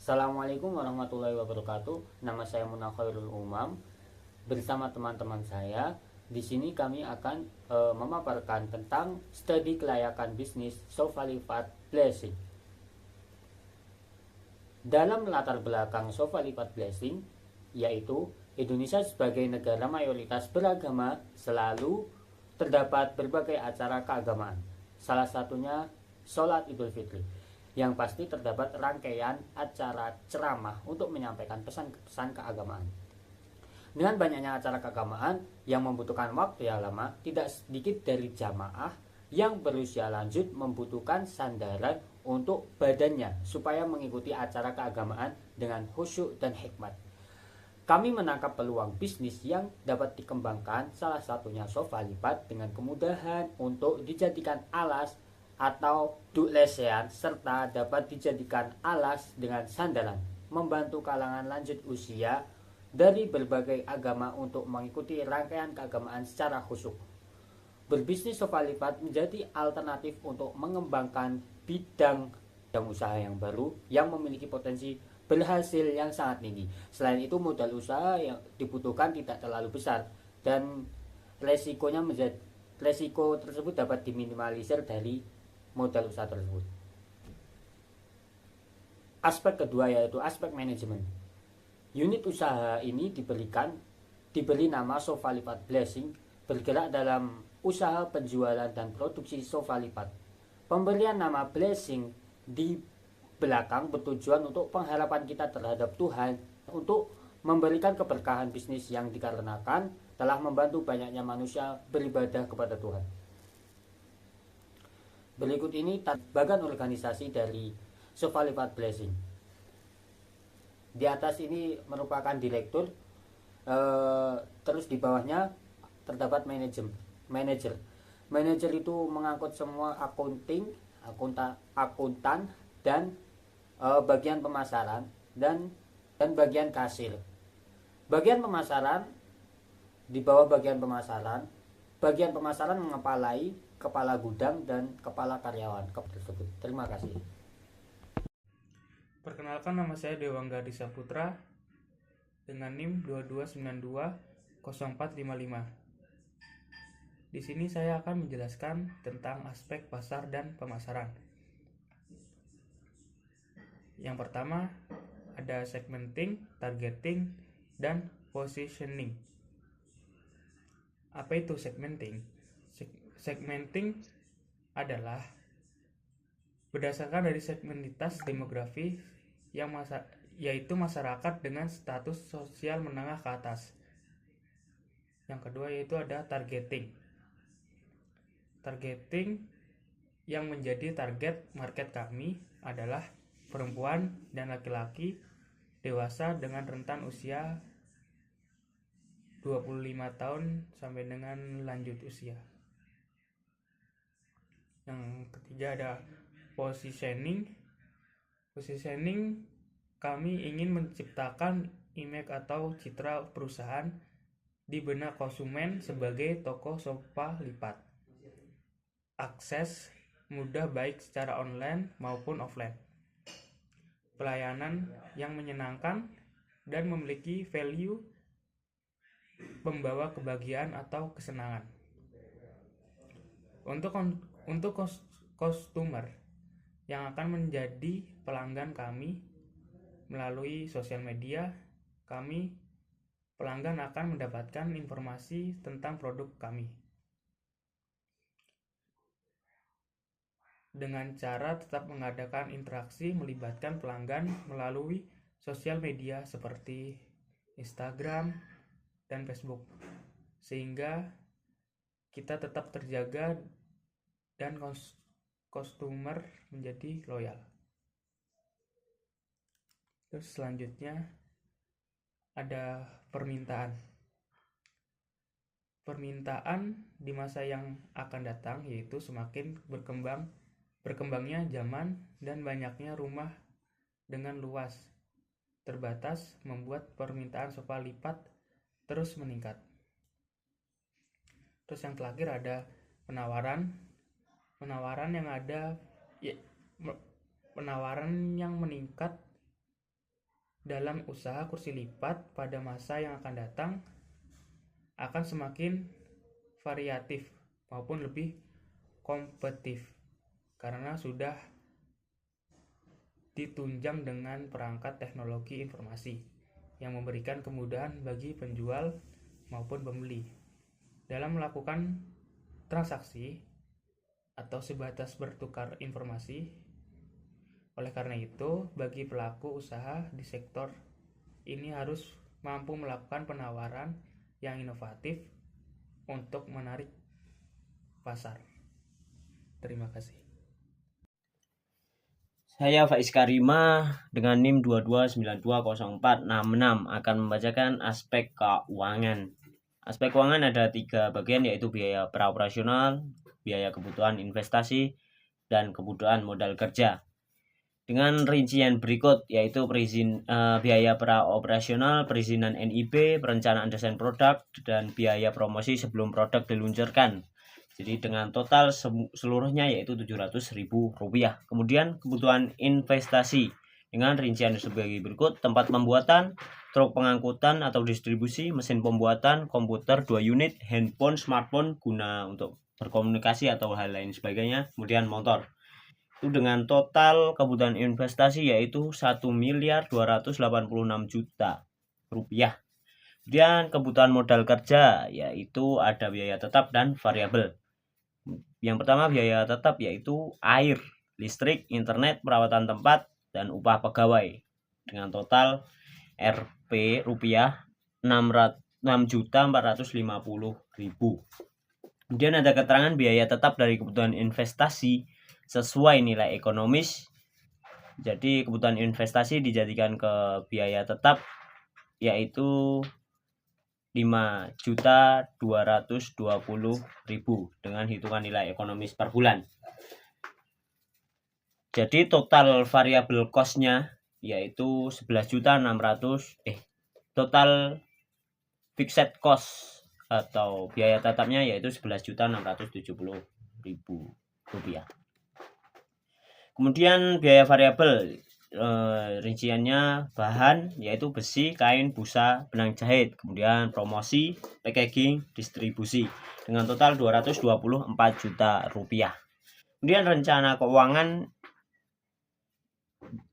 Assalamualaikum warahmatullahi wabarakatuh. Nama saya Munah Khairul Umam. Bersama teman-teman saya, di sini kami akan memaparkan tentang studi kelayakan bisnis Sofalifat Blessing. Dalam latar belakang Sofalifat Blessing, yaitu Indonesia sebagai negara mayoritas beragama, selalu terdapat berbagai acara keagamaan. Salah satunya Sholat Idul Fitri, yang pasti terdapat rangkaian acara ceramah untuk menyampaikan pesan-pesan keagamaan. Dengan banyaknya acara keagamaan yang membutuhkan waktu yang lama, tidak sedikit dari jamaah yang berusia lanjut membutuhkan sandaran untuk badannya supaya mengikuti acara keagamaan dengan khusyuk dan hikmat. Kami menangkap peluang bisnis yang dapat dikembangkan, salah satunya sofa lipat dengan kemudahan untuk dijadikan alas atau duk lesehan, serta dapat dijadikan alas dengan sandaran, membantu kalangan lanjut usia dari berbagai agama untuk mengikuti rangkaian keagamaan secara khusyuk. Berbisnis sofa lipat menjadi alternatif untuk mengembangkan bidang usaha yang baru yang memiliki potensi berhasil yang sangat tinggi. Selain itu, modal usaha yang dibutuhkan tidak terlalu besar dan resiko tersebut dapat diminimalisir dari modal usaha tersebut. Aspek kedua yaitu aspek manajemen. Unit usaha ini diberi nama Sofa Lipat Blessing, bergerak dalam usaha penjualan dan produksi sofa lipat. Pemberian nama Blessing di belakang bertujuan untuk pengharapan kita terhadap Tuhan untuk memberikan keberkahan bisnis yang dikarenakan telah membantu banyaknya manusia beribadah kepada Tuhan. Berikut ini bagian organisasi dari Sofa Lipat Blessing. Di atas ini merupakan direktur, terus di bawahnya terdapat manajer. Manajer itu mengangkut semua akuntan dan bagian pemasaran dan bagian kasir. Bagian pemasaran, di bawah bagian pemasaran mengepalai kepala gudang dan kepala karyawan tersebut. Terima kasih. Perkenalkan, nama saya Dewangga Saputra dengan NIM 22920455. Di sini saya akan menjelaskan tentang aspek pasar dan pemasaran. Yang pertama ada segmenting, targeting, dan positioning. Apa itu segmenting? Segmenting adalah berdasarkan dari segmentitas demografi yaitu masyarakat dengan status sosial menengah ke atas. Yang kedua yaitu ada targeting. Targeting yang menjadi target market kami adalah perempuan dan laki-laki dewasa dengan rentan usia 25 tahun sampai dengan lanjut usia. Yang ketiga ada positioning. Positioning kami ingin menciptakan image atau citra perusahaan di benak konsumen sebagai toko sofa lipat. Akses mudah baik secara online maupun offline. Pelayanan yang menyenangkan dan memiliki value membawa kebahagiaan atau kesenangan. Untuk customer yang akan menjadi pelanggan kami melalui sosial media, pelanggan akan mendapatkan informasi tentang produk kami dengan cara tetap mengadakan interaksi melibatkan pelanggan melalui sosial media seperti Instagram dan Facebook, sehingga kita tetap terjaga dan customer menjadi loyal. Terus selanjutnya ada permintaan. Permintaan di masa yang akan datang yaitu semakin berkembangnya zaman dan banyaknya rumah dengan luas terbatas membuat permintaan sofa lipat terus meningkat. Terus yang terakhir ada penawaran yang ada penawaran yang meningkat dalam usaha kursi lipat pada masa yang akan datang akan semakin variatif maupun lebih kompetitif karena sudah ditunjang dengan perangkat teknologi informasi yang memberikan kemudahan bagi penjual maupun pembeli dalam melakukan transaksi atau sebatas bertukar informasi. Oleh karena itu, bagi pelaku usaha di sektor ini harus mampu melakukan penawaran yang inovatif untuk menarik pasar. Terima kasih. Saya Faiz Karima dengan NIM 22920466 akan membacakan aspek keuangan. Aspek keuangan ada 3 bagian, yaitu biaya praoperasional, biaya kebutuhan investasi, dan kebutuhan modal kerja. Dengan rincian berikut, yaitu biaya praoperasional, perizinan NIB, perencanaan desain produk, dan biaya promosi sebelum produk diluncurkan. Jadi dengan total seluruhnya yaitu Rp700.000. Kemudian kebutuhan investasi dengan rincian sebagai berikut: tempat pembuatan, truk pengangkutan atau distribusi, mesin pembuatan, komputer 2 unit, handphone, smartphone guna untuk berkomunikasi atau hal lain sebagainya, kemudian motor. Itu dengan total kebutuhan investasi yaitu Rp1.286.000.000. Kemudian kebutuhan modal kerja yaitu ada biaya tetap dan variabel. Yang pertama biaya tetap yaitu air, listrik, internet, perawatan tempat, dan upah pegawai dengan total Rp rupiah 6.450.000. Kemudian ada keterangan biaya tetap dari kebutuhan investasi sesuai nilai ekonomis. Jadi kebutuhan investasi dijadikan ke biaya tetap yaitu Rp5.220.000 dengan hitungan nilai ekonomis per bulan. Jadi total variable cost-nya yaitu 11.600.000. Total fixed cost atau biaya tetapnya yaitu Rp11.670.000. Kemudian biaya variabel rinciannya bahan yaitu besi, kain, busa, benang jahit, kemudian promosi, packaging, distribusi dengan total Rp224 juta. Kemudian rencana keuangan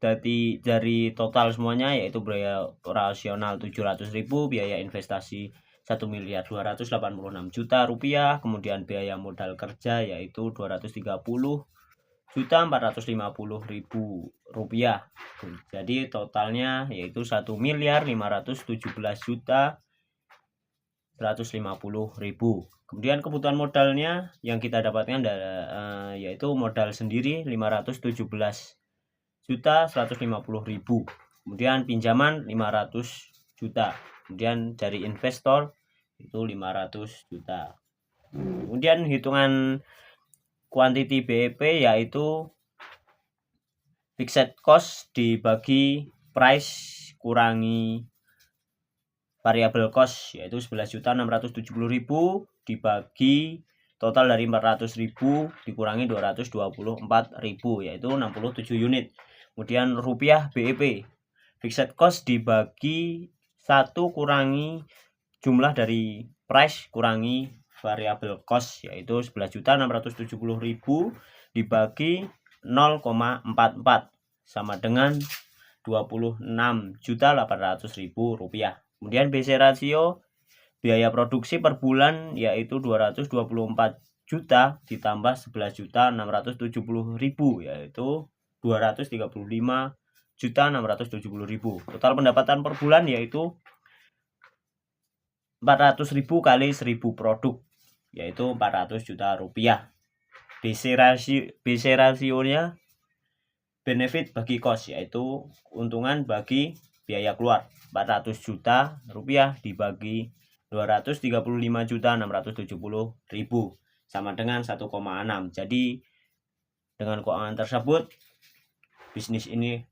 dari total semuanya yaitu biaya operasional Rp700.000, biaya investasi Rp1.286.000.000, kemudian biaya modal kerja yaitu Rp230.450.000. Jadi totalnya yaitu Rp1.517.150.000. Kemudian kebutuhan modalnya yang kita dapatkan yaitu modal sendiri Rp517.150.000. Kemudian pinjaman Rp500 juta. Kemudian dari investor itu Rp500 juta. Kemudian hitungan quantity BEP yaitu fixed cost dibagi price kurangi variable cost yaitu Rp11.670.000 dibagi total dari Rp400.000 dikurangi Rp224.000 yaitu 67 unit. Kemudian rupiah BEP fixed cost dibagi 1 kurangi jumlah dari price kurangi variable cost yaitu Rp11.670.000 dibagi 0,44 sama dengan Rp26.800.000. Kemudian BC rasio biaya produksi per bulan yaitu 224 juta ditambah 11.670.000 yaitu 235.670.000. Total pendapatan per bulan yaitu 400.000 kali 1.000 produk yaitu Rp400 juta. BC rasionya benefit bagi cost yaitu untungan bagi biaya keluar Rp400 juta dibagi 235.670.000 sama dengan 1,6. Jadi dengan keuangan tersebut bisnis ini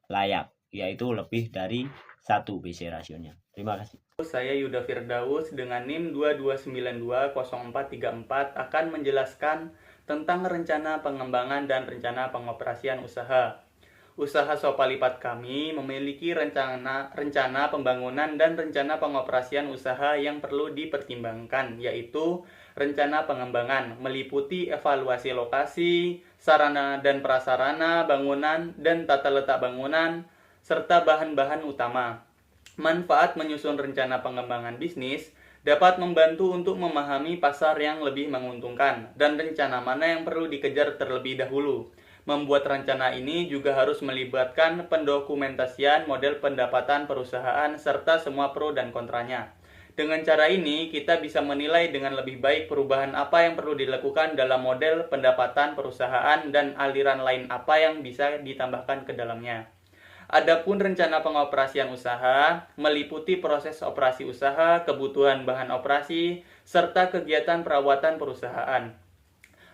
layak yaitu lebih dari 1 BC rasionya. Terima kasih. Saya Yuda Firdaus dengan NIM 22920434 akan menjelaskan tentang rencana pengembangan dan rencana pengoperasian usaha. Usaha sofa lipat kami memiliki rencana pembangunan dan rencana pengoperasian usaha yang perlu dipertimbangkan, yaitu rencana pengembangan meliputi evaluasi lokasi, sarana dan prasarana bangunan, dan tata letak bangunan, serta bahan-bahan utama. Manfaat menyusun rencana pengembangan bisnis dapat membantu untuk memahami pasar yang lebih menguntungkan dan rencana mana yang perlu dikejar terlebih dahulu. Membuat rencana ini juga harus melibatkan pendokumentasian model pendapatan perusahaan serta semua pro dan kontranya. Dengan cara ini, kita bisa menilai dengan lebih baik perubahan apa yang perlu dilakukan dalam model pendapatan perusahaan dan aliran lain apa yang bisa ditambahkan ke dalamnya. Adapun rencana pengoperasian usaha meliputi proses operasi usaha, kebutuhan bahan operasi, serta kegiatan perawatan perusahaan.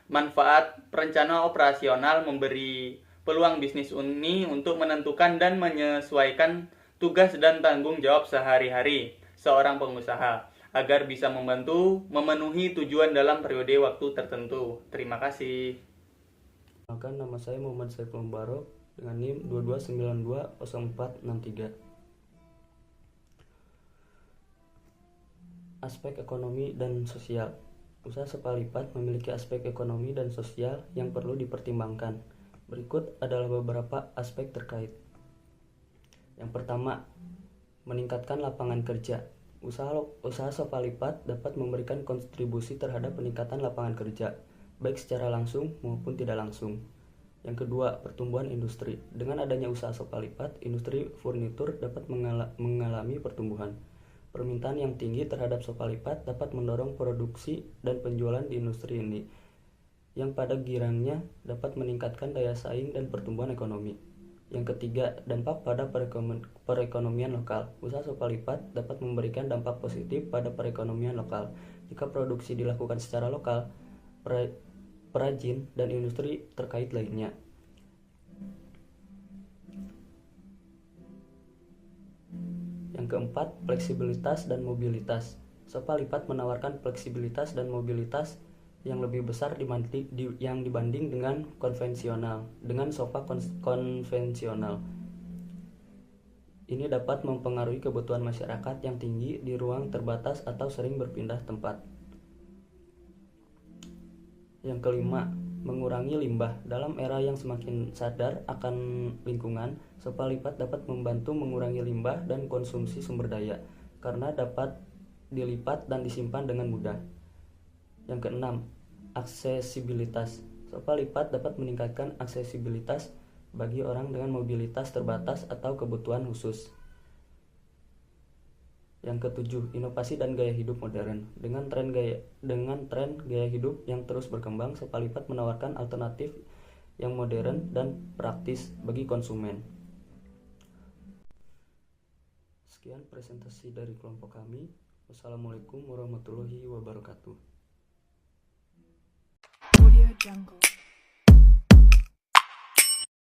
Manfaat rencana operasional memberi peluang bisnis ini untuk menentukan dan menyesuaikan tugas dan tanggung jawab sehari-hari seorang pengusaha agar bisa membantu memenuhi tujuan dalam periode waktu tertentu. Terima kasih. Nama saya Muhammad Saiful Mubarok dengan NIM 22920463. Aspek ekonomi dan sosial. Usaha sofa lipat memiliki aspek ekonomi dan sosial yang perlu dipertimbangkan. Berikut adalah beberapa aspek terkait. Yang pertama, meningkatkan lapangan kerja. Usaha sofa lipat dapat memberikan kontribusi terhadap peningkatan lapangan kerja, baik secara langsung maupun tidak langsung. Yang kedua, pertumbuhan industri. Dengan adanya usaha sofa lipat, industri furnitur dapat mengalami pertumbuhan. Permintaan yang tinggi terhadap sofa lipat dapat mendorong produksi dan penjualan di industri ini, yang pada girangnya dapat meningkatkan daya saing dan pertumbuhan ekonomi. Yang ketiga, dampak pada perekonomian lokal. Usaha sofa lipat dapat memberikan dampak positif pada perekonomian lokal. Jika produksi dilakukan secara lokal, perajin dan industri terkait lainnya. Yang keempat, fleksibilitas dan mobilitas. Sofa lipat menawarkan fleksibilitas dan mobilitas yang lebih besar dibanding dengan sofa konvensional. Ini dapat mempengaruhi kebutuhan masyarakat yang tinggi di ruang terbatas atau sering berpindah tempat. Yang kelima, mengurangi limbah. Dalam era yang semakin sadar akan lingkungan, sofa lipat dapat membantu mengurangi limbah dan konsumsi sumber daya karena dapat dilipat dan disimpan dengan mudah. Yang keenam, aksesibilitas. Sofa lipat dapat meningkatkan aksesibilitas bagi orang dengan mobilitas terbatas atau kebutuhan khusus. Yang ketujuh, inovasi dan gaya hidup modern. Dengan tren gaya hidup yang terus berkembang, sofa lipat menawarkan alternatif yang modern dan praktis bagi konsumen. Sekian presentasi dari kelompok kami. Wassalamualaikum warahmatullahi wabarakatuh. Audio Jungle.